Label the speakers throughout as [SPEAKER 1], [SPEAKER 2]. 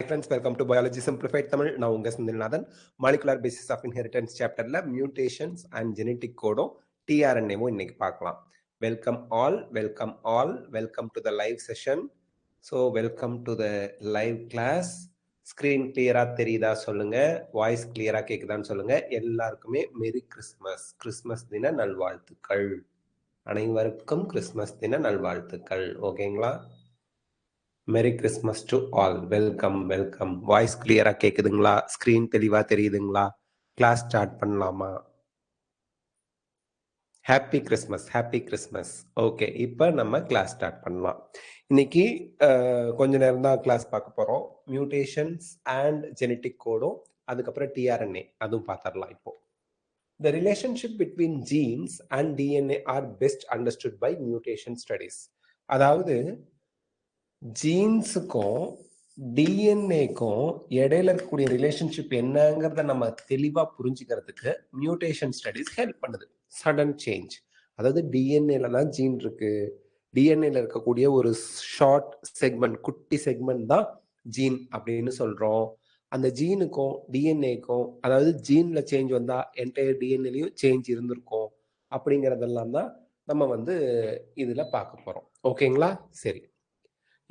[SPEAKER 1] friends, welcome to Biology Simplified Tamil. நான் உங்க Senthilnathan. Molecular basis of inheritance சாப்டர்ல mutations and genetic கோடும் டிஆர்என்ஏவும் இன்னைக்கு பார்க்கலாம். Welcome to the live session. So welcome to the live class. Screen கிளியரா தெரியுதா சொல்லுங்க, வாய்ஸ் கிளியரா கேக்குதான்னு சொல்லுங்க. எல்லாருக்குமே மெரி கிறிஸ்மஸ், கிறிஸ்மஸ் தின நல்வாழ்த்துக்கள். அனைவருக்கும் கிறிஸ்மஸ் தின நல்வாழ்த்துக்கள். ஓகேங்களா? மெரி Christmas to all. Welcome. Voice கிளியரா கேக்குதுங்களா? ஸ்கிரீன் தெளிவா தெரியுதுங்களா? கிளாஸ் ஸ்டார்ட் பண்ணலாமா? Happy Christmas. ஓகே, இப்போ நம்ம கிளாஸ் ஸ்டார்ட் பண்ணலாம். இன்னைக்கு கொஞ்ச நேரம் தான் கிளாஸ் பார்க்க போறோம். மியூட்டேஷன்ஸ் அண்ட் ஜெனடிக் கோடும், அதுக்கப்புறம் டிஆர்என்ஏ அதுவும் பார்த்துடலாம். இப்போ The relationship between genes and DNA are best understood by mutation studies. அதாவது ஜீன்ஸுக்கும் டிஎன்ஏக்கும் இடையில இருக்கக்கூடிய ரிலேஷன்ஷிப் என்னங்கிறத நம்ம தெளிவா புரிஞ்சுக்கிறதுக்கு மியூட்டேஷன் ஸ்டடிஸ் ஹெல்ப் பண்ணுது. சடன் சேஞ்ச், அதாவது டிஎன்ஏல தான் ஜீன் இருக்கு. டிஎன்ஏல இருக்கக்கூடிய ஒரு ஷார்ட் செக்மெண்ட், குட்டி செக்மெண்ட் தான் ஜீன் அப்படின்னு சொல்றோம். அந்த ஜீனுக்கும் டிஎன்ஏக்கும், அதாவது ஜீன்ல சேஞ்ச் வந்தா என்டையர் டிஎன்ஏலையும் சேஞ்ச் இருந்திருக்கும். அப்படிங்கிறதெல்லாம் தான் நம்ம இதுல பார்க்க போறோம். ஓகேங்களா? சரி,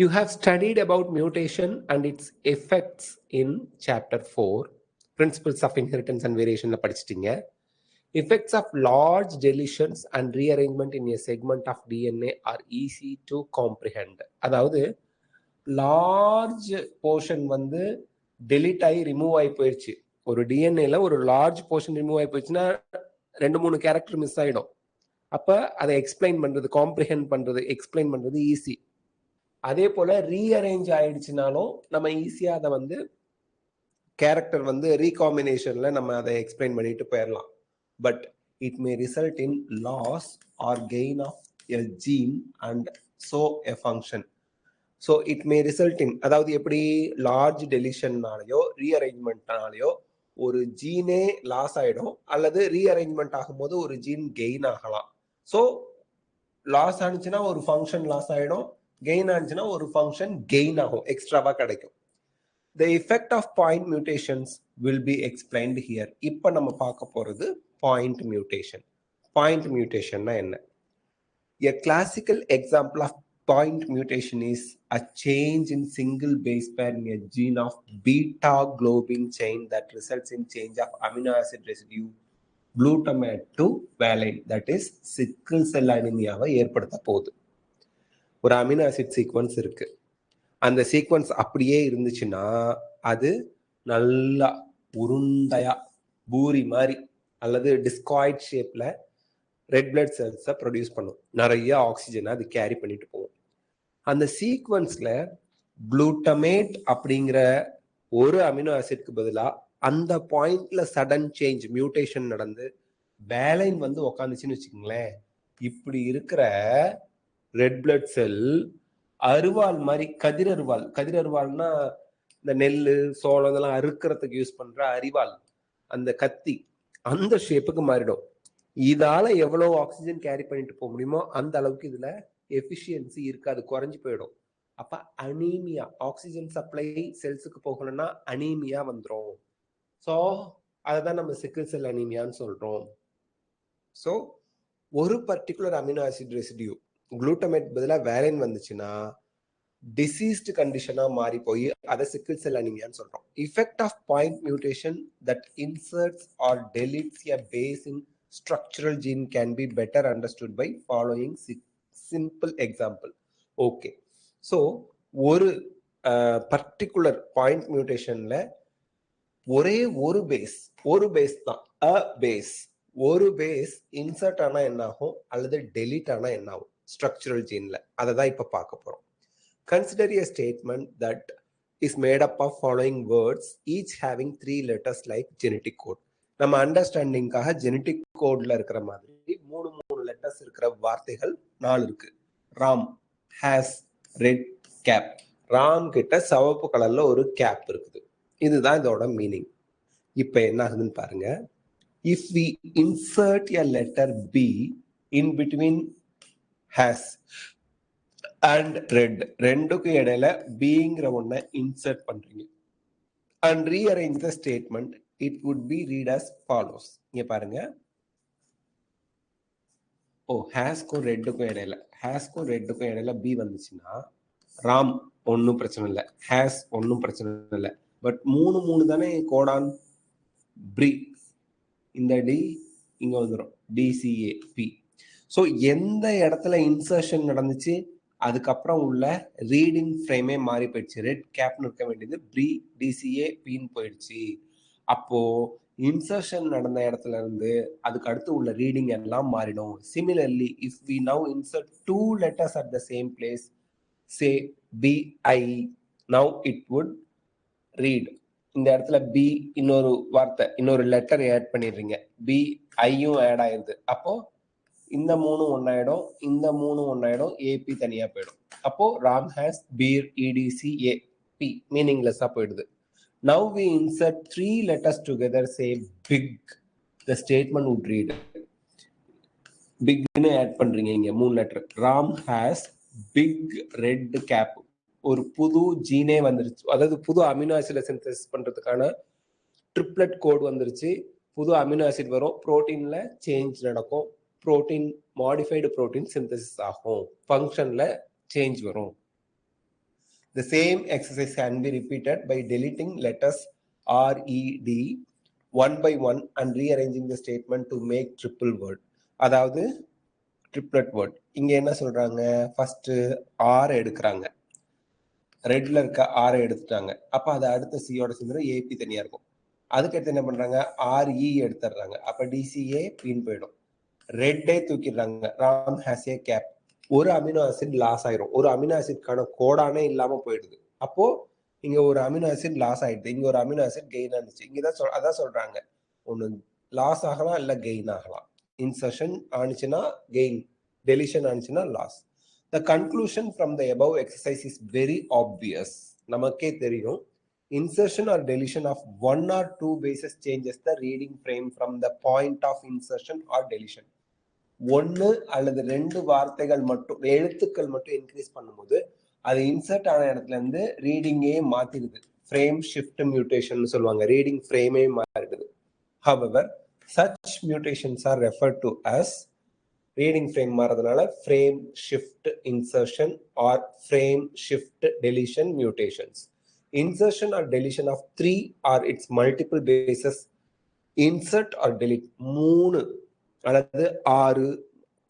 [SPEAKER 1] you have studied about mutation and its effects in chapter 4, principles of inheritance and variation la படிச்சிட்டீங்க. Effects of large deletions and rearrangement in a segment of DNA are easy to comprehend. அதாவது large portion delete ஆகி remove ஆகி போயிடுச்சு. ஒரு டிஎன்ஏல ஒரு large portion remove ஆகி போயிடுச்சுன்னா 2-3 character miss ஆயிடும். அப்ப அதை எக்ஸ்பிளைன் பண்றது, காம்ப்ரிஹெண்ட் பண்றது, எக்ஸ்பிளைன் பண்றது ஈஸி. அதே போல ரீஅரேஞ்ச் ஆயிடுச்சுனாலும் நம்ம ஈஸியா அதை கேரக்டர் ரீகாம்பினேஷன்ல நம்ம அதை எக்ஸ்பிளைன் பண்ணிட்டு போயிடலாம். But it may result in loss or gain of a gene and so a function. So it may result in, அதாவது எப்படி லார்ஜ் டெலிஷன்னாலேயோ ரீஅரேஞ்ச்மெண்ட்னாலேயோ ஒரு ஜீனே லாஸ் ஆயிடும், அல்லது ரீஅரேஞ்ச்மெண்ட் ஆகும்போது ஒரு ஜீன் கெயின் ஆகலாம். ஸோ லாஸ் ஆனிச்சுன்னா ஒரு ஃபங்க்ஷன் லாஸ் ஆயிடும், கெயின் ஆனிச்சுன்னா ஒரு ஃபங்க்ஷன் கெயின் ஆகும், எக்ஸ்ட்ராவா கிடைக்கும். The effect of point mutations will be explained here. இப்போ நம்ம பார்க்க போறது point mutation. Point mutation என்ன? A classical example of point mutation is a change in single base pair in a gene of beta globin chain that results in change of amino acid residue glutamate to valine, that is sickle cell anemia-வை ஏற்படுத்த போகுது. ஒரு amino acid sequence இருக்கு. அந்த sequence அப்படியே இருந்துச்சுன்னா அது நல்லா உருண்டையா பூரி மாதிரி அல்லது டிஸ்காய்ட் ஷேப்ல ரெட் பிளட் செல்ஸை ப்ரொடியூஸ் பண்ணும். நிறைய ஆக்சிஜனை அது கேரி பண்ணிட்டு போகும். அந்த சீக்வன்ஸ்ல குளூட்டமேட் அப்படிங்கிற ஒரு அமினோ ஆசிட்க்கு பதிலாக அந்த பாயிண்ட்ல சடன் சேஞ்ச், மியூட்டேஷன் நடந்து வேலைன் உக்காந்துச்சுன்னு வச்சுக்கோங்களேன். இப்படி இருக்கிற ரெட் பிளட் செல் அருவாள் மாதிரி, கதிரருவாள்னா இந்த நெல் சோளம் இதெல்லாம் அறுக்கிறதுக்கு யூஸ் பண்ற அரிவாள், அந்த கத்தி, அந்த ஷேப்புக்கு மாறிடும். இதால எவ்வளவு ஆக்சிஜன் கேரி பண்ணிட்டு போக முடியுமோ அந்த அளவுக்கு இதுல எஃபிஷியன்சி இருக்காது, குறைஞ்சு போயிடும். அப்ப அனீமியா, ஆக்சிஜன் சப்ளை செல்ஸுக்கு போகணும்னா அனீமியா வந்துடும். ஸோ அதைதான் நம்ம சிக்கிள் செல் அனீமியான்னு சொல்றோம். ஸோ ஒரு particular amino acid residue glutamate பதிலாக வேலைன் வந்துச்சுன்னா டிசீஸ்டு கண்டிஷனா மாறி போய் அதை சிக்கிள் செல் அனீமியான்னு சொல்றோம். Effect of point mutation that inserts or deletes a base in structural gene can be better understood by following simple example. Okay, so ஒரு particular point mutationல ஒரே ஒரு பேஸ் தான், ஒரு பேஸ் இன்சர்ட் ஆனா என்ன ஆகும் அல்லது டெலிட் ஆனா என்ன ஆகும் ஸ்ட்ரக்சரல் ஜீன்ல, அதை தான் இப்ப பார்க்க போறோம். Consider a statement that is made up of following words, each having 3 letters like genetic code. நம்ம அண்டர்ஸ்டாண்டிங்காக ஜெனட்டிக் கோட்ல இருக்கிற மாதிரி 3 லெட்டர்ஸ் இருக்கிற வார்த்தைகள் 4 இருக்கு. Ram has red cap. ராம் கிட்ட சிவப்பு கலர்ல ஒரு கேப் இருக்குது. இதுதான் இதோட மீனிங். இப்ப என்ன ஆகுதுன்னு பாருங்க. If we insert a letter B in between has and red, ரெண்டுக்கு இடையில பிங்கிற ஒன்ன இன்சர்ட் பண்றீங்க. and rearrange the statement. It would be read as follows. இங்க பாருங்க. ஹேஸ்க்கும் ரெட்டுக்கும் இடையில பி வந்துச்சுன்னா ராம் ஒன்றும் பிரச்சனை இல்லை, ஹேஸ் ஒன்றும் பிரச்சனை இல்லை. பட் மூணு தானே கோடான் ப்ரீ, இந்த டி இங்க வந்துடும், டிசிஏ பி. ஸோ எந்த இடத்துல இன்சர்ஷன் நடந்துச்சு அதுக்கப்புறம் உள்ள ரீடிங் ஃப்ரேமே மாறி போயிடுச்சு. ரெட் கேப்னு இருக்க வேண்டியது ப்ரீ டிசிஏ பின்னு போயிடுச்சு. அப்போ இன்சர்ஷன் நடந்த இடத்துல இருந்து அதுக்கு அடுத்து உள்ள ரீடிங் எல்லாம் மாறிடும். Similarly if we now insert 2 letters at the same place, say BI, now it would read. இந்த இடத்துல பி இன்னொரு வார்த்தை இன்னொரு லெட்டர் ஆட் பண்ணிடுறீங்க, பி ஐயும் ஆட் ஆயிருது. அப்போ இந்த மூணு ஒன்னாயிடும், இந்த மூணு ஒன்னாயிடும், ஏபி தனியா போயிடும். அப்போ ராம் ஹேஸ் பீர் இடிசிஏ பி மீனிங்லெஸ்ஸா போயிடுது. Now we insert 3 letters together, say big. The statement would read. Big னு ஆட் பண்றீங்க, இங்க 3 letter. Ram has big red cap. ஒரு புது ஜீனே வந்துருச்சு, அதாவது புது அமினோ ஆசிட் சிந்தசிஸ் பண்றதுக்கான ட்ரிப்ளெட் கோட் வந்துருச்சு. புது அமினோ ஆசிட் வரும், புரோட்டீன்ல சேஞ்ச் நடக்கும், புரோட்டீன் மாடிஃபைடு புரோட்டீன் சிந்தசிஸ் ஆகும், ஃபங்க்ஷன்ல சேஞ்ச் வரும். The same exercise can be repeated by deleting letters R, E, D one by one and rearranging the statement to make triple word. அதாவது triplet word. இங்க என்ன சொல்றாங்க, first R எடுக்கிறாங்க, ரெட்ல இருக்க R எடுத்துட்டாங்க. அப்ப அது அடுத்த சியோட சேர்ந்து ஏபி தனியா இருக்கும். அதுக்கடுத்து என்ன பண்றாங்க, RE எடுத்துடுறாங்க. அப்ப டிசிஏ பின் போயிடும். ரெட்டே தூக்கிடுறாங்க, ராம் ஹேஸ் ஏ கேப். ஒரு அமினோ ஆசிட் லாஸ் ஆயிரும், ஒரு அமினோ ஆசிட்கான கோடானே இல்லாம போயிடுது. அப்போ இங்க ஒரு அமினோ ஆசிட் லாஸ் ஆயிடுது, இங்க ஒரு அமினோ ஆசிட் கெயின் ஆனிச்சு. இங்கதான் அதான் சொல்றாங்க, ஒண்ணு லாஸ் ஆகலாம் இல்ல கெயின் ஆகலாம். இன்சர்ஷன் ஆனிச்சுன்னா கெயின், டெலிஷன் ஆனிச்சுன்னா loss. The conclusion from the above exercise is very obvious. நமக்கே தெரியும், insertion or deletion of one or two bases changes the reading frame from the point of insertion or deletion. ஒன்னு அல்லது ரெண்டு வார்த்தைகள் மட்டும், எழுத்துக்கள் மட்டும் இன்க்ரீஸ் பண்ணும்போது அது இன்சர்ட் ஆன இடத்துல இருந்து ரீடிங்கே மாத்திடுது. ஃப்ரேம் ஷிஃப்ட் மியூட்டேஷன் சொல்லுவாங்க, ரீடிங் ஃப்ரேமே மாறிடுது. However, such mutations are referred to as reading frame மாறதுனால frame shift insertion or frame shift deletion mutations. Insertion or deletion of 3 or its multiple bases, insert or delete 3 அல்லது 6,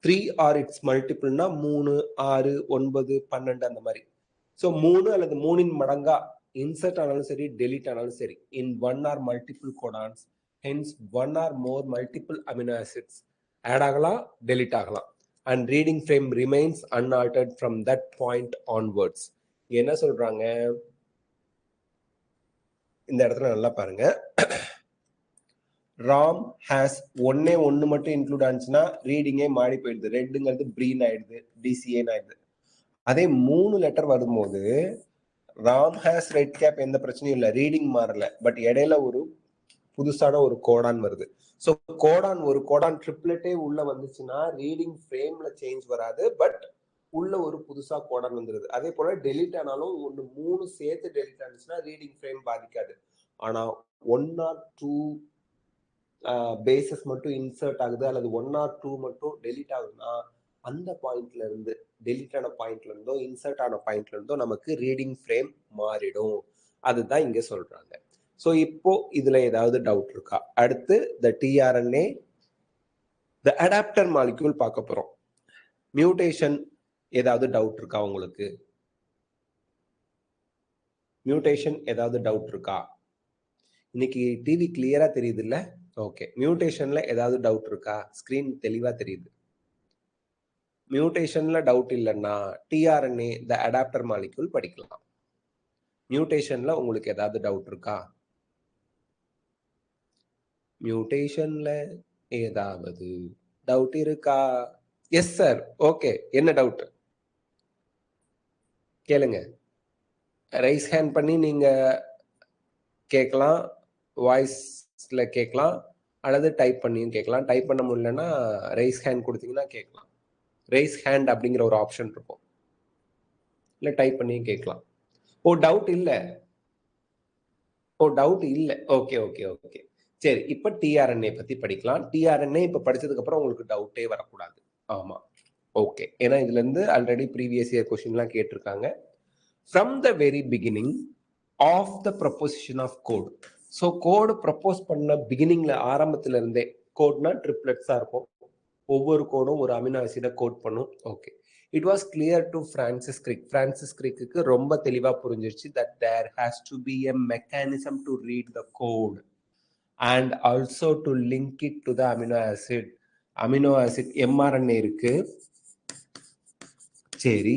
[SPEAKER 1] 3 or it's மல்டிபிள்னா 3, 6, 9, 12 அந்த மாதிரி. So 3 அல்லது 3 மடங்கா insert ஆனாலும் சரி delete ஆனாலும் சரி, in 1 or multiple codons, hence 1 or more multiple amino acids add ஆகலாம், டெலிட் ஆகலாம். And reading frame remains unaltered from that point onwards. என்ன சொல்றாங்க இந்த இடத்துல நல்லா பாருங்க. ராம் ஹேஸ் ஒன்னு மட்டும் இன்க்ளூட் ஆனிச்சுன்னா ரீடிங்கே மாறி போயிடுது, ரெட்டுங்கிறது ப்ரீன் ஆயிடுது, டிசிஏன்னு ஆயிடுது. அதே 3 லெட்டர் வரும்போது ராம் ஹேஸ் ரெட் கேப், எந்த பிரச்சனையும் இல்லை, ரீடிங் மாறல, பட் இடையில ஒரு புதுசான ஒரு கோடான் வருது. ஸோ கோடான், ஒரு கோடான் ட்ரிப்ளெட்டே உள்ள வந்துச்சுன்னா ரீடிங் ஃப்ரேம்ல சேஞ்ச் வராது, பட் உள்ள ஒரு புதுசா கோடான் வந்துருது. அதே போல டெலிட் ஆனாலும் 3 சேர்த்து டெலிட் ஆனிச்சுன்னா ரீடிங் ஃப்ரேம் பாதிக்காது. ஆனா 1 ஆர் 2 பேசஸ் மட்டும் இன்சர்ட் ஆகுது அல்லது 1 ஆர் 2 மட்டும் டெலிட் ஆகுதுன்னா அந்த பாயிண்ட்ல இருந்து, டெலிட் ஆன பாயிண்ட்ல இருந்தோ இன்சர்ட் ஆன பாயிண்ட்ல இருந்தோ நமக்கு ரீடிங் ஃப்ரேம் மாறிடும். அதுதான் இங்க சொல்றாங்க. ஸோ இப்போ இதுல ஏதாவது டவுட் இருக்கா? அடுத்து the tRNA, the adapter molecule பார்க்க போறோம். மியூட்டேஷன் ஏதாவது டவுட் இருக்கா உங்களுக்கு? மியூட்டேஷன் ஏதாவது டவுட் இருக்கா? இன்னைக்கு டிவி கிளியரா தெரியுது இல்ல? ஓகே. மியூட்டேஷன்ல ஏதாவது டவுட் இருக்கா? ஸ்கிரீன் தெளிவா தெரியுது. மியூட்டேஷன்ல டவுட் இல்லைன்னா tRNA the adapter molecule படிக்கலாம். மியூட்டேஷன்ல உங்களுக்கு ஏதாவது டவுட் இருக்கா? மியூட்டேஷன்ல ஏதாவது டவுட் இருக்கா? Yes sir. ஓகே, என்ன டவுட் கேளுங்க. ரைஸ் ஹேண்ட் பண்ணி நீங்க கேட்கலாம், வாய்ஸ்ல கேட்கலாம், அல்லது டைப் பண்ணியும் கேட்கலாம். டைப் பண்ண முடியலன்னா ரைஸ் ஹேண்ட் கொடுத்தீங்கன்னா கேட்கலாம். ரைஸ் ஹேண்ட் அப்படிங்கிற ஒரு ஆப்ஷன் இருக்கும், இல்லை டைப் பண்ணியும் கேட்கலாம். ஓ டவுட் இல்லை, ஓ, டவுட் இல்ல. Okay okay okay. சரி, இப்ப டிஆர்என்ஏ பத்தி படிக்கலாம். டிஆர்என்ஏ இப்ப படிச்சதுக்கு அப்புறம் உங்களுக்கு டவுட்டே வரக்கூடாது. ஆமா, ஓகே. ஏன்னா இதுல இருந்து ஆல்ரெடி ப்ரீவியஸ் இயர் கொஸ்டின்லாம் கேட்டிருக்காங்க. From the very beginning of the proposition of code. So code propose பண்ண பிகினிங்ல ஆரம்பத்துல இருந்தே, கோட்னா ட்ரிப்ளெட்ஸா இருக்கும். ஒவ்வொரு கோடும் ஒரு அமினோ ஆசிட கோட் பண்ணும். Okay, it was clear to Francis Crick. Francis கிரிக்கு ரொம்ப தெளிவா புரிஞ்சிருச்சு that there has to be a mechanism to read the code and also to link it to the amino acid. Amino acid mRNA இருக்கு. சரி,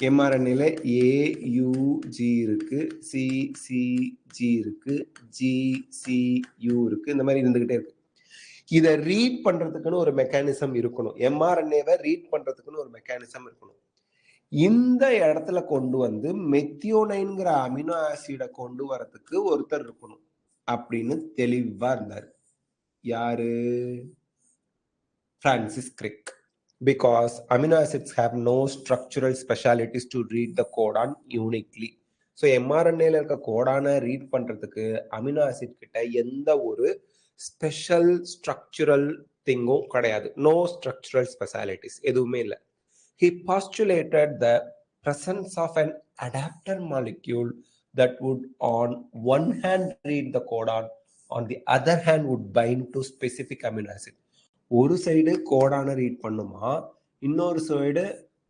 [SPEAKER 1] எம்ஆர்என்ஏல AUG இருக்கு, CCG இருக்கு, ஜிசியு இருக்கு, இந்த மாதிரி இருந்துகிட்டே இருக்கு. இதை ரீட் பண்றதுக்குன்னு ஒரு மெக்கானிசம் இருக்கணும். எம்ஆர்என்ஏவை ரீட் பண்றதுக்குன்னு ஒரு மெக்கானிசம் இருக்கணும். இந்த இடத்துல கொண்டு வந்து மெத்தியோனைன்கிற அமினோ ஆசிட கொண்டு வரதுக்கு ஒருத்தர் இருக்கணும் அப்படின்னு தெளிவா இருந்தார். யாரு? Francis Kirik. Because amino acids have no structural specialties to read the codon uniquely. So எம்ஆர்என்ஏல இருக்க கோடானை ரீட் பண்றதுக்கு அமினோ ஆசிட் கிட்ட எந்த ஒரு ஸ்பெஷல் ஸ்ட்ரக்சுரல் திங்கும் கிடையாது. நோ ஸ்ட்ரக்சுரல் ஸ்பெஷாலிட்டிஸ் எதுவுமே இல்லை. He postulated the presence of an adapter molecule that would on one hand read the codon, on the other hand would bind to specific amino acid. ஒரு side கோடான read பண்ணுமா, இன்னொரு side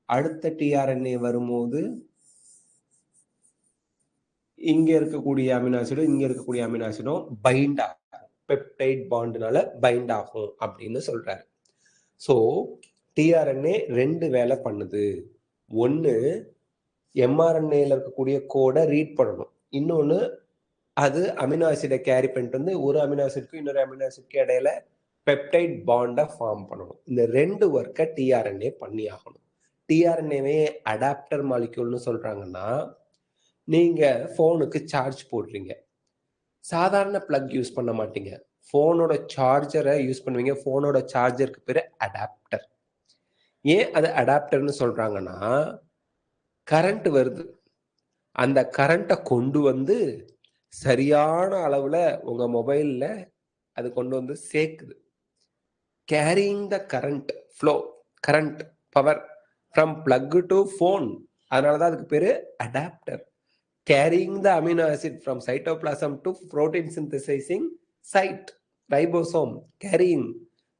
[SPEAKER 1] அடுத்த tRNA வரும்போது இங்க இருக்கக்கூடிய அமினோ ஆசிடும் இங்க இருக்கக்கூடிய அமினோ ஆசிடும் பைண்ட் ஆகும், பெப்டைட் பாண்ட்னால பைண்ட் ஆகும் அப்படின்னு சொல்றாரு. ஸோ டிஆர்என்ஏ ரெண்டு வேலை பண்ணுது. ஒன்று எம்ஆர்என்ஏல இருக்கக்கூடிய கோடை ரீட் பண்ணணும், இன்னொன்று அது அமினோ ஆசிடை கேரி பண்ணிட்டு வந்து ஒரு அமினோ ஆசிட்க்கு இன்னொரு அமினோ ஆசிட்க்கு இடையில பெப்டைட் பாண்டை ஃபார்ம் பண்ணணும். இந்த ரெண்டு ஒர்க்கை டிஆர்என்ஏ பண்ணி ஆகணும். டிஆர்என்ஏவே அடாப்டர் மாலிக்யூல்னு சொல்றாங்கன்னா, நீங்க போனுக்கு சார்ஜ் போடுறீங்க, சாதாரண பிளக் யூஸ் பண்ண மாட்டீங்க, போனோட சார்ஜரை யூஸ் பண்ணுவீங்க. போனோட சார்ஜருக்கு பேரு அடாப்டர். ஏன் அது அடாப்டர்னு சொல்றாங்கன்னா, கரண்ட் வருது, அந்த கரண்ட்டை கொண்டு வந்து சரியான அளவுல உங்க மொபைல்ல அது கொண்டு வந்து சேர்க்குது. Carrying the current flow, current power from plug to phone. அதனாலதான் அதுக்கு பேரு adapter. Carrying the amino acid from cytoplasm to protein synthesizing site, ribosome, carrying.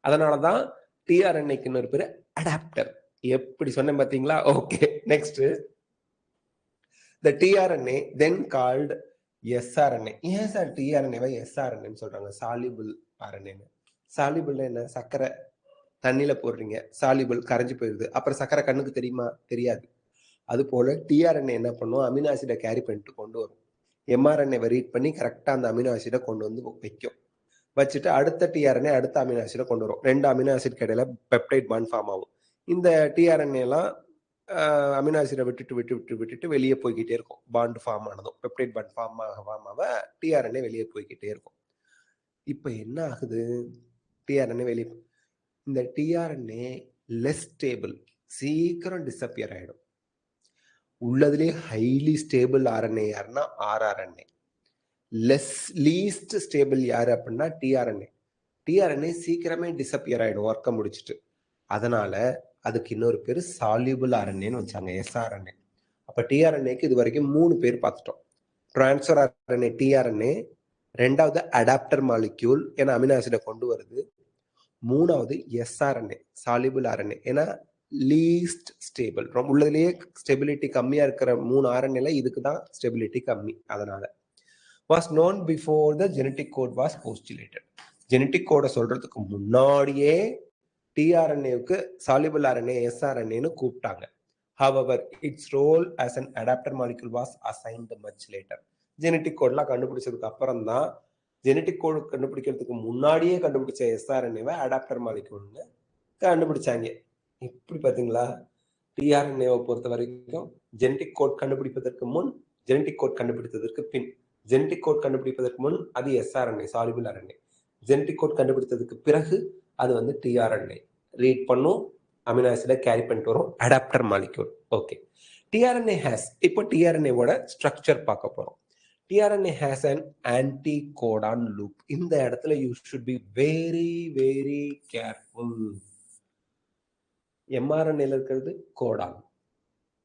[SPEAKER 1] அதனாலதான் டிஆர்என்ஏக்கு இன்னொரு பேரு அடாப்டர். எப்படி சொன்னேன் பாத்தீங்களா? Okay, next. The tRNA then called sRNA. ஏன் சார் டிஆர்என்ஏவை எஸ்ஆர்என்ஏன்னு சொல்றாங்க? சாலிபிள் ஆர்என்ஏன்னு. சாலிபிள் என்ன? சர்க்கரை தண்ணியில போடுறீங்க, சாலிபிள் கரைஞ்சு போயிருது, அப்புறம் சர்க்கரை கண்ணுக்கு தெரியுமா? தெரியாது. அது போல டிஆர்என்ஏ என்ன பண்ணும்? அமினோ ஆசிடை கேரி பண்ணிட்டு கொண்டு வரும். எம்ஆர்என்ஏவை ரீட் பண்ணி கரெக்டா அந்த அமினோ ஆசிடை கொண்டு வந்து வைக்கும். வச்சுட்டு அடுத்த டிஆர்என்ஏ அடுத்த அமினோ ஆசிடை கொண்டு வரும். ரெண்டு அமினோ ஆசிட் இடையில பெப்டைட் பாண்ட் ஃபார்ம் ஆகும். இந்த டிஆர்என்ஏ எல்லாம் அமினோ ஆசிடை விட்டுட்டு வெளியே போய்கிட்டே இருக்கும். பாண்ட் ஃபார்ம் ஆனதும் பெப்டைட் பாண்ட் ஃபார்ம் ஆக டிஆர்என்ஏ வெளியே போய்கிட்டே இருக்கும். இப்போ என்ன ஆகுது? டிஆர்என்ஏ வெளியே, இந்த டிஆர்என்ஏ லெஸ் ஸ்டேபிள், சீக்கிரம் டிஸப்பியர் ஆயிடும். உள்ளதுலேயே ஹைலி ஸ்டேபிள் ஆர்என்ஏ யாருன்னா ஆர்ஆர்என்ஏ. லீஸ்ட் ஸ்டேபிள் யாரு அப்படின்னா டிஆர்என்ஏ. டிஆர்என்ஏ சீக்கிரமே டிஸப்பியர் ஆயிடும் ஒர்க்கை முடிச்சுட்டு. அதனால அதுக்கு இன்னொரு பேர் சால்யூபிள் ஆர்என்ஏன்னு வச்சாங்க, எஸ்ஆர்என்ஏ. அப்ப டிஆர்என்ஏக்கு இது வரைக்கும் 3 பேர் பார்த்துட்டோம். டிரான்ஸ்ஃபர் ஆர்என்ஏ டிஆர்என்ஏ, ரெண்டாவது அடாப்டர் மாலிக்யூல் ஏன்னா அமினோ ஆசிடை கொண்டு வருது, மூணாவது எஸ்ஆர்என்ஏ சால்யூபிள் ஆர்என்ஏ ஏன்னா லீஸ்ட் ஸ்டேபிள். ரொம்ப உள்ளதுலேயே ஸ்டெபிலிட்டி கம்மியா இருக்கிற 3 ஆர்என்ஏல இதுக்கு தான் ஸ்டெபிலிட்டி கம்மி. அதனால was known before the genetic code was postulated. Genetic கோடை சொல்றதுக்கு முன்னாடியே டிஆர்என்ஏவுக்கு சால்யூபிள் ஆர்என்ஏ எஸ்ஆர்என்ஏன்னு கூப்பிட்டாங்க. However, its role as an adapter molecule was assigned much later. Genetic கோட்லாம் கண்டுபிடிச்சதுக்கு அப்புறம் தான், ஜெனட்டிக் கோடு கண்டுபிடிக்கிறதுக்கு முன்னாடியே கண்டுபிடிச்ச எஸ்ஆர்என்ஏவை அடாப்டர் மாலிக்யூல்னு கண்டுபிடிச்சாங்க. இப்படி பார்த்தீங்களா? டிஆர்என்ஏவை பொறுத்த வரைக்கும் ஜெனட்டிக் கோட் கண்டுபிடிப்பதற்கு முன், ஜெனட்டிக் கோட் கண்டுபிடித்ததற்கு பின். ஜெனட்டிக் கோட் கண்டுபிடிப்பதற்கு முன் அது எஸ்ஆர்என்ஏ சால்யூபிள் ஆர்என்ஏ. ஜெனட்டிக் கோட் கண்டுபிடித்ததுக்கு பிறகு அது வந்து டிஆர்என்ஏ ரீட் பண்ணும், அமினோ ஆசிடை கேரி பண்ணிட்டு வரும், adapter molecule. Okay, tRNA has, இப்போ டிஆர்என்ஏவோட ஸ்ட்ரக்சர் பார்க்க போறோம். tRNA has an anticodon loop. இந்த இடத்துல you should be very very careful. mRNA இருக்கிறது கோடான்,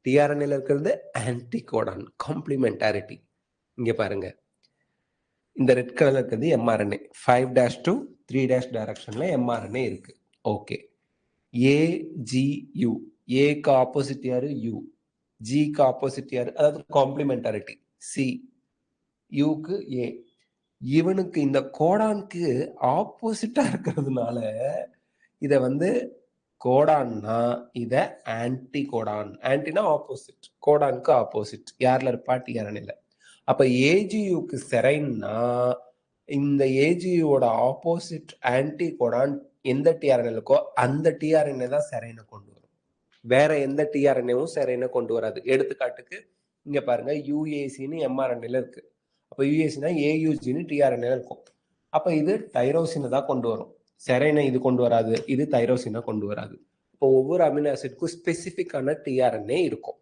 [SPEAKER 1] tRNA இருக்கிறது ஆன்டிகோடான், காம்ப்ளிமெண்டாரிட்டி. இங்க பாருங்க, இந்த ரெட் கலர்ல இருக்கிறது mRNA, 5' to 3' டைரக்ஷன்ல mRNA இருக்கு. ஓகே, AGU, ஏக்கு ஆப்போசிட் யாரு? U, ஜிக்கு ஆப்போசிட் யாரு? அதாவது காம்ப்ளிமெண்டாரிட்டி C, யூக்கு ஏ. இவனுக்கு இந்த கோடானுக்கு ஆப்போசிட்டா இருக்கிறதுனால இத வந்து கோடான்னா இத ஆன்டி கோடான். ஆன்டினா ஆப்போசிட், கோடானுக்கு ஆப்போசிட் யார்ல இருப்பா? tRNA. அப்ப ஏஜியூக்கு செரைன்னா இந்த ஏஜியூவோட ஆப்போசிட் ஆன்டி கோடான் எந்த tRNA இருக்கோ அந்த tRNA தான் செரைனை கொண்டு வரும். வேற எந்த tRNAவும் செரைனை கொண்டு வராது. எடுத்துக்காட்டுக்கு இங்க பாருங்க, யூஏசின்னு mRNA இருக்கு. அப்ப யூஏசினா ஏயூஜின்னு tRNA இருக்கும். அப்ப இது தைரோசினை தான் கொண்டு வரும், செரைனை இது கொண்டு வராது, இது தைரோசினை கொண்டு வராது. இப்போ ஒவ்வொரு அமினோ ஆசிட்க்கும் ஸ்பெசிபிக்கான tRNA இருக்கும்.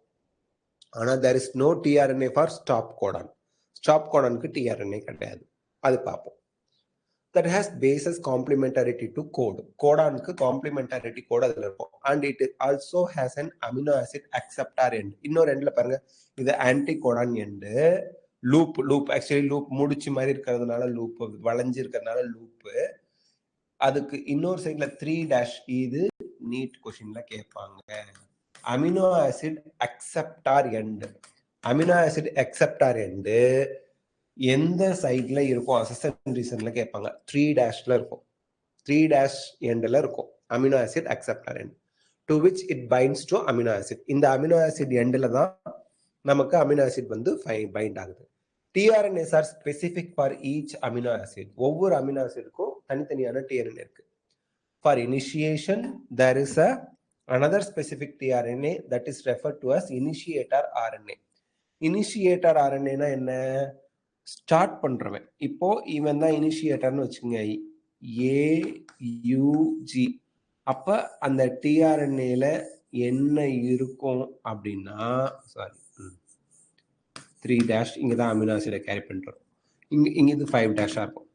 [SPEAKER 1] ஆனா there is no tRNA for stop codon. Stop கோடானுக்கு tRNA கிடையாது. அது பார்ப்போம். that has bases complementarity to code. கோடானுக்கு காம்ப்ளிமெண்டாரிட்டி கோட் அதுல இருக்கும். and it also has an amino acid acceptor end. இன்னொரு எண்ட்ல பாருங்க, இது anti Godan end. Loop actually loop முடிச்சு மாதிரி இருக்கிறதுனால, லூப் வளைஞ்சு இருக்கிறதுனால லூப். அதுக்கு இன்னொரு சைட்ல 3' இது நீட் கொஸ்டின்ல கேட்பாங்க. Amino acid acceptor end. Amino acid acceptor end எந்த சைட்ல இருக்கும்? அசெசன் ரீசன்ல கேட்பாங்க. 3' இருக்கும், 3' எண்ட்ல இருக்கும் amino acid acceptor end, to which it binds to amino acid. இந்த அமினோ ஆசிட் எண்ட்ல தான் நமக்கு அமினோ ஆசிட் வந்து பைண்ட் ஆகுது. tRNAs are specific for each amino acid. ஒவ்வொரு அமினோ ஆசிடுக்கும் தனித்தனியான tRNA இருக்கு. For initiation there is another specific tRNA that is referred to as initiator RNA. initiator RNA என்ன? ஸ்டார்ட் பண்றவன். இப்போ இவன் தான் இனிஷியேட்டர்னு வச்சுக்கோங்க, AUG. அப்ப அந்த tRNAல என்ன இருக்கும் அப்படின்னா, சாரி 3' இங்கதான் அமினோ ஆசிடை கேரி பண்றோம். இங்க இது 5' இருக்கும்.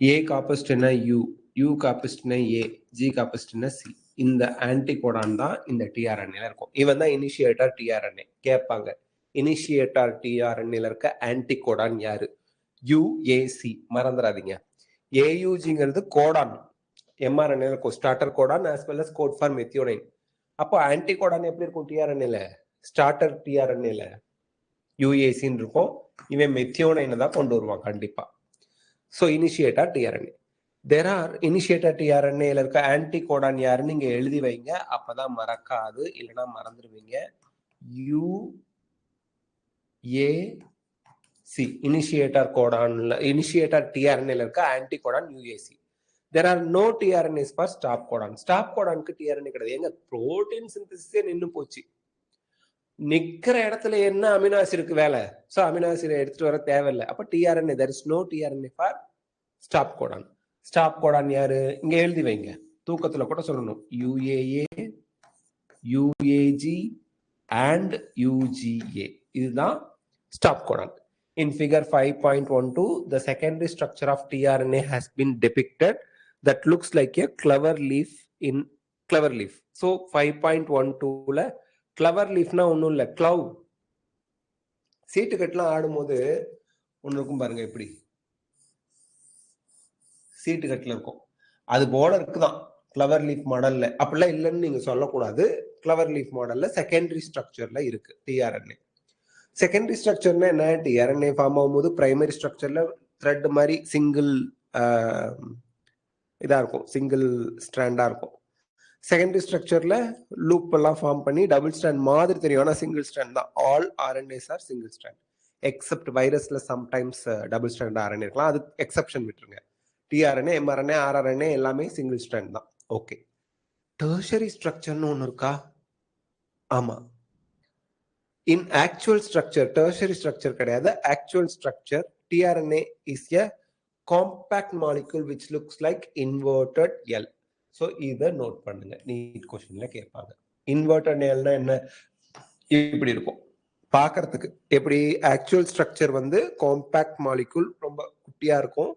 [SPEAKER 1] ஏக்கு ஆப்போசிட் என்ன? யூ, யூக்கு ஆப்போசிட் என்ன? ஏ, ஜிக்கு ஆப்போசிட் என்ன? சி. இந்த ஆன்டிகோடான் தான் இந்த tRNAல இருக்கும். இவன் தான் இனிஷியேட்டர் tRNA. கேட்பாங்க, இனிஷியேட்டர் tRNAல இருக்க ஆன்டிகோடான் யாரு? யூஏசி. மறந்துடாதீங்க, ஏயூஜிங்கிறது கோடான், mRNA இருக்கும், starter codon as well as code for methionine. அப்போ ஆன்டிகோடான் எப்படி இருக்கும் tRNAல? ஸ்டார்டர் tRNAல யூஏசின்னு இருக்கும். இவன் மெத்தியோனைனை தான் கொண்டு வருவான் கண்டிப்பா. So initiator tRNA. there are initiator tRNAல இருக்க ஆன்டிகோடான் யாருன்னு நீங்க எழுதி வைங்க, அப்பதான் மறக்காது, இல்லைன்னா மறந்துடுவீங்க. யூஏசி இனிஷியேட்டர் கோடான்ல, இனிஷியேட்டர் tRNAல இருக்க anticodon UAC. there are no tRNAs for stop codon. Stop கோடானுக்கு tRNA கிடையாது. எங்க புரோட்டீன் சிந்தசிஸே நின்று போச்சு. நிக்கிற இடத்துல என்ன அமினோ ஆசிடுக்கு வேலை? சோ அமினோ ஆசிட் எடுத்துட்டு வர தேவையில்லை. அப்ப tRNA, there is no tRNA for stop codon. Stop Godan யாரு? இங்க எழுதி வைங்க, தூக்கத்துல கூட சொல்லணும். UAA, UAG and UGA. இதுதான் stop Godan. In figure 5.12, the secondary structure of tRNA has been depicted that looks like a clover leaf in clover leaf. So 5.12ல clover leafனா ஒன்றும் இல்லை, cloud. சீட்டு கட்டலாம் ஆடும்போது ஒன்று இருக்கும் பாருங்க, எப்படி சீட்டு கட்டில் இருக்கும், அது போல இருக்குதான் கிளவர் லீஃப் மாடல்ல. அப்படிலாம் இல்லைன்னு நீங்க சொல்லக்கூடாது. கிளவர் லீஃப் மாடல்ல செகண்டரி ஸ்ட்ரக்சர்ல இருக்கு tRNA. செகண்டரி ஸ்ட்ரக்சர்னா என்ன? tRNA ஃபார்ம் ஆகும்போது பிரைமரி ஸ்ட்ரக்சர்ல த்ரெட் மாதிரி சிங்கிள் இதா இருக்கும், சிங்கிள் ஸ்ட்ராண்டா இருக்கும். செகண்டரி ஸ்ட்ரக்சர்ல லூப் எல்லாம் ஃபார்ம் பண்ணி டபுள் ஸ்ட்ராண்ட் மாதிரி தெரியும், ஆனா சிங்கிள் ஸ்ட்ராண்ட் தான். All RNAs are single strand, except வைரஸ்ல சம்டைம்ஸ் டபுள் ஸ்ட்ராண்ட் RNA இருக்கலாம், அது எக்ஸப்ஷன் விட்டுருங்க. tRNA, mRNA, rRNA எல்லாமே சிங்கிள் ஸ்ட்ராண்ட் தான். ஓகே, டெர்ஷரி ஸ்ட்ரக்சர்னு ஒன்று இருக்கா? ஆமா, இன் ஆக்சுவல் ஸ்ட்ரக்சர், டெர்ஷரி ஸ்ட்ரக்சர் கிடையாது, actual structure. tRNA is a compact molecule which looks like inverted L. So இதை நோட் பண்ணுங்க, நீட் கொஸ்டின்ல கேட்பாங்க. இன்வெர்டட் எல்னா என்ன? இப்படி இருக்கும், பார்க்கறதுக்கு எப்படி ஆக்சுவல் ஸ்ட்ரக்சர் வந்து காம்பேக்ட் மாலிகுல் ரொம்ப குட்டியா இருக்கும்.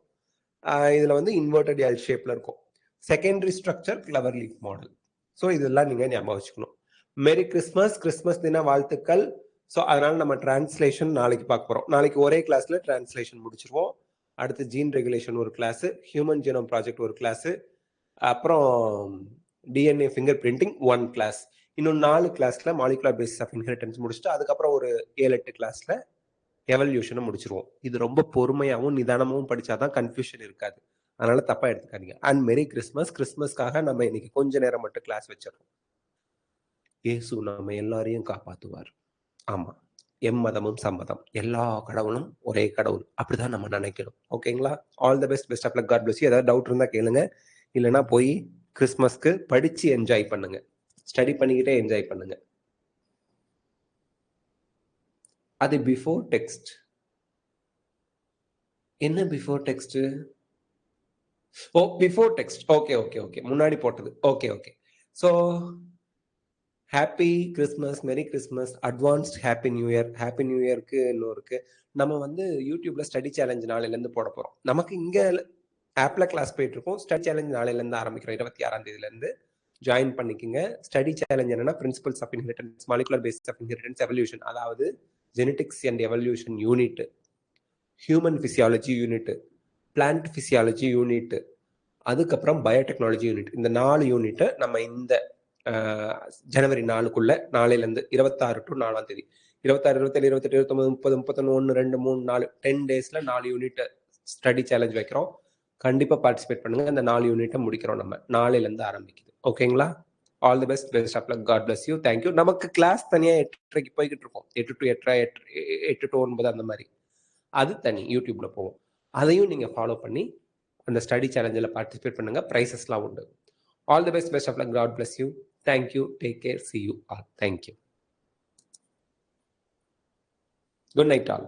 [SPEAKER 1] இதுல வந்து இன்வெர்டட் எல் ஷேப்ல இருக்கும். Secondary structure clever leaf model. So இதெல்லாம் நீங்க ஞாபகம் வச்சுக்கணும். மேரி கிறிஸ்மஸ், கிறிஸ்மஸ் தின வாழ்த்துக்கள். ஸோ அதனால நம்ம டிரான்ஸ்லேஷன் நாளைக்கு பார்க்க போறோம். நாளைக்கு ஒரே கிளாஸ்ல டிரான்ஸ்லேஷன் முடிச்சிருவோம். அடுத்து ஜீன் ரெகுலேஷன் ஒரு கிளாஸ், ஹியூமன் ஜீனோம் ப்ராஜெக்ட் ஒரு கிளாஸ், அப்புறம் டிஎன்ஏ ஃபிங்கர் பிரிண்டிங் 1 கிளாஸ். இன்னும் 4 கிளாஸ்ல மாலிகுலர் பேசிஸ் ஆஃப் இன்ஹெரிட்டன்ஸ் முடிச்சுட்டு அதுக்கப்புறம் ஒரு 7-8 கிளாஸ்ல எவல்யூஷனை முடிச்சிருவோம். இது ரொம்ப பொறுமையாகவும் நிதானமாகவும் படிச்சாதான் கன்ஃபியூஷன் இருக்காது. அதனால தப்பா எடுத்துக்காதீங்க. அண்ட் மெரி கிறிஸ்மஸ். கிறிஸ்மஸ்க்காக நம்ம இன்னைக்கு கொஞ்ச நேரம் மட்டும் கிளாஸ் வச்சிடறோம். இயேசு நம்ம எல்லாரையும் காப்பாத்துவார். ஆமா, எம்மதமும் சம்மதம், எல்லா கடவுளும் ஒரே கடவுள், அப்படிதான் நம்ம நினைக்கணும். ஓகேங்களா? All the best, best of luck, god bless you. ஏதாவது டவுட் இருந்தா கேளுங்க, இல்லைன்னா போய் கிறிஸ்மஸ்க்கு படிச்சு என்ஜாய் பண்ணுங்க, ஸ்டடி பண்ணிக்கிட்டே என்ஜாய் பண்ணுங்க. அது பிஃபோர் டெக்ஸ்ட். என்ன before text? Oh, before text. Okay okay okay, முன்னாடி போட்டது. Okay okay. So happy Christmas, merry Christmas, advanced happy new year. Happy new இயருக்கு இன்னும் இருக்கு. நம்ம வந்து யூடியூப்ல ஸ்டடி சேலஞ்ச் நாளையிலேருந்து போட போறோம். நமக்கு இங்க ஆப்ல கிளாஸ் போயிட்டு இருக்கோம். ஸ்டடி சேலஞ்ச் நாளையிலேருந்து ஆரம்பிக்கிறோம். 26ஆம் தேதியிலேருந்து ஜாயின் பண்ணிக்கோங்க. ஸ்டடி சேலஞ்ச் என்னன்னா principles of inheritance, molecular basis of inheritance, evolution, அதாவது genetics and evolution unit, human physiology unit, plant physiology unit, அதுக்கப்புறம் பயோடெக்னாலஜி யூனிட். இந்த 4 யூனிட்டை நம்ம இந்த ஜனவரி 4க்குள்ள நாளையிலேருந்து 26 டு 4ஆம் தேதி 26, 27, 28, 29, 30, 31, 1, 2, 3, 4 10 டேஸ்ல 4 யூனிட் ஸ்டடி சேலஞ்ச் வைக்கிறோம். கண்டிப்பா பார்ட்டிசிபேட் பண்ணுங்க. அந்த 4 யூனிட்டை முடிக்கிறோம். நம்ம நாளையிலேருந்து ஆரம்பிக்குது. ஓகேங்களா? All the best, best of luck, god bless you. Thank you. நமக்கு கிளாஸ் தனியா 8:30க்கு போய்கிட்டு இருக்கோம். 8 to 8:30, 8 to 9 அந்த மாதிரி. அது தனி யூடியூப்ல போவோம். அதையும் நீங்க ஃபாலோ பண்ணி அந்த ஸ்டடி சேலஞ்சில் பார்ட்டிசிபேட் பண்ணுங்க. ப்ரைஸஸ்லாம் உண்டு. All the best, best of luck, god bless you. Thank you. Take care. See you all. Thank you. Good night all.